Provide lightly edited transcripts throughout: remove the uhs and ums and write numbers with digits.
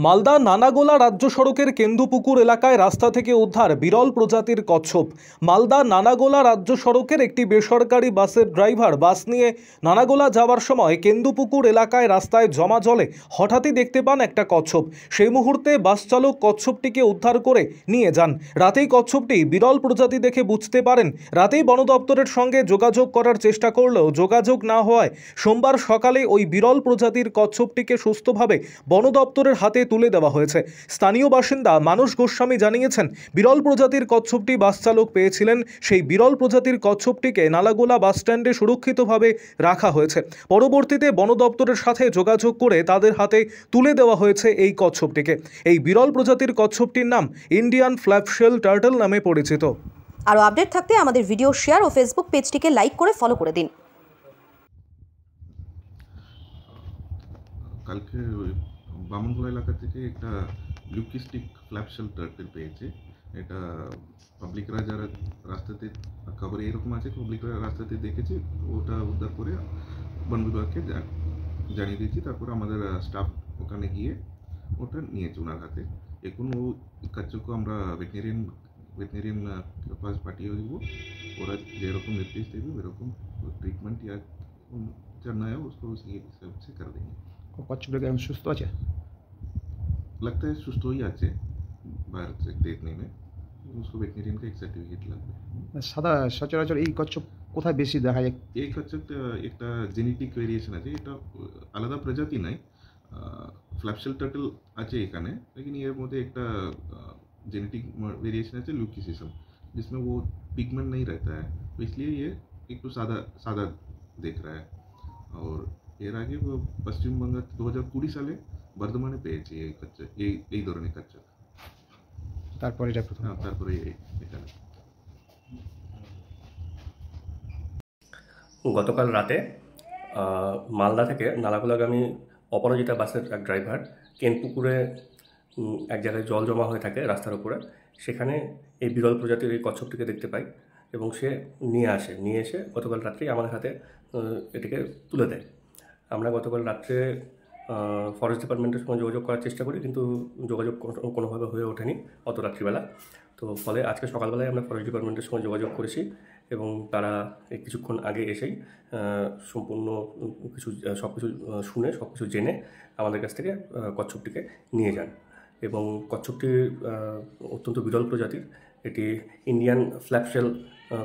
মালদা নানাগোলা রাজ্য সড়কের কেন্দুপুকুর এলাকায় রাস্তা থেকে উদ্ধার বিরল প্রজাতির কচ্ছপ। মালদা নানাগোলা রাজ্য সড়কের একটি বেসরকারি বাসের ড্রাইভার বাস নিয়ে নানাগোলা যাওয়ার সময় কেন্দুপুকুর এলাকায় রাস্তায় জমা জলে হঠাৎই দেখতে পান একটা কচ্ছপ। সেই মুহূর্তে বাস চালক কচ্ছপটিকে উদ্ধার করে নিয়ে যান। রাতেই কচ্ছপটি বিরল প্রজাতি দেখে বুঝতে পারেন। রাতেই বন দপ্তরের সঙ্গে যোগাযোগ করার চেষ্টা করলেও যোগাযোগ না হওয়ায় সোমবার সকালে ওই বিরল প্রজাতির কচ্ছপটিকে সুস্থভাবে বন দপ্তরের হাতে তুলে দেওয়া হয়েছে। স্থানীয় বাসিন্দা মানস গোস্বামী জানিয়েছেন, বিরল প্রজাতির কচ্ছপটি বাস চালক পেয়েছিলেন। সেই বিরল প্রজাতির কচ্ছপটিকে নালাগোলা বাস স্ট্যান্ডে সুরক্ষিতভাবে রাখা হয়েছে। পরবর্তীতে বন দপ্তরের সাথে যোগাযোগ করে তাদের হাতে তুলে দেওয়া হয়েছে এই কচ্ছপটিকে। এই বিরল প্রজাতির কচ্ছপটির নাম ইন্ডিয়ান ফ্ল্যাপশেল টার্টল নামে পরিচিত। আরও আপডেট থাকতে আমাদের ভিডিও শেয়ার ও ফেসবুক পেজটিকে লাইক করে ফলো করে দিন। কালকে বামনগোলা এলাকা থেকে একটা লিউকিস্টিক ফ্ল্যাপশেল টার্টল পেয়েছে। এটা পাবলিকরা যারা রাস্তাতে খবরে এরকম আছে, পাবলিকরা রাস্তাতে দেখেছে, ওটা উদ্ধার করে বন বিভাগকে জানিয়ে দিয়েছি। তারপর আমাদের স্টাফ ওখানে গিয়ে ওটা নিয়েছে ওনার হাতে। এখন ও কাচ্চকে আমরা ভেটেরিনারিয়ান পাস পাঠিয়ে দেবো। ওরা যেরকম নির্দেশ দেবে ওরকম ट्रीटमेंट या करना है उसको उसी हिसाब से कर देंगे। कच्छप सुस्थ আছে? लगता है सुस्त ही আছে बाहर से देखने में। उसको वेटनेरियन का एक सर्टिफिकेट লাগবে। সাদা সচরাচর এই কচ্ছপ কোথায় বেশি দেখা যায়? এই কচ্ছপ একটা জেনেটিক ভেরিয়েশন আছে, এটা আলাদা প্রজাতি নাই। ফ্ল্যাপশেল টার্টল আছে এখানে, लेकिन এর মধ্যে একটা जेनेटिक वेरिएशन है ल्यूकिसिज्म, जिसमें वो पिगमेंट नहीं रहता है, तो इसलिए ये एक तो सादा देख रहा है। और এর আগে পশ্চিমবঙ্গ 2020 সালে বর্ধমানে পেয়েছে এই ধরনের কচ্ছপ। তারপরে এটা প্রথম। তারপরে এটা গতকাল রাতে মালদা থেকে নালাগোলাগামী অপরাজিতা বাসের এক ড্রাইভার কেনপুকুরে এক জায়গায় জল জমা হয়ে থাকে রাস্তার উপরে, সেখানে এই বিরল প্রজাতির এই কচ্ছপটিকে দেখতে পাই এবং সে নিয়ে এসে গতকাল রাত্রেই আমাদের হাতে এটিকে তুলে দেয়। আমরা গতকাল রাত্রে ফরেস্ট ডিপার্টমেন্টের সঙ্গে যোগাযোগ করার চেষ্টা করি, কিন্তু যোগাযোগ কোনোভাবে হয়ে ওঠেনি অত রাত্রিবেলা। তো ফলে আজকে সকালবেলায় আমরা ফরেস্ট ডিপার্টমেন্টের সঙ্গে যোগাযোগ করেছি এবং তারা কিছুক্ষণ আগে এসেই সম্পূর্ণ সব কিছু শুনে সব কিছু জেনে আমাদের কাছ থেকে কচ্ছপটিকে নিয়ে যান। এবং কচ্ছপটি অত্যন্ত বিরল প্রজাতির, এটি ইন্ডিয়ান ফ্ল্যাপশেল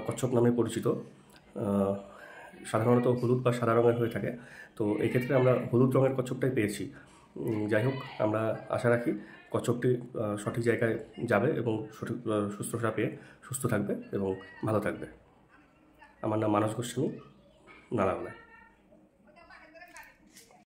কচ্ছপ নামে পরিচিত। সাধারণত হলুদ বা সাদা রঙের হয়ে থাকে, তো এই ক্ষেত্রে আমরা হলুদ রঙের কচ্ছপটাই পেয়েছি। যাই হোক, আমরা আশা রাখি কচ্ছপটি সঠিক জায়গায় যাবে এবং সঠিক সুস্থতা পেয়ে সুস্থ থাকবে এবং ভালো থাকবে। আমার নাম মানস গোস্বামী, নালাগোলা।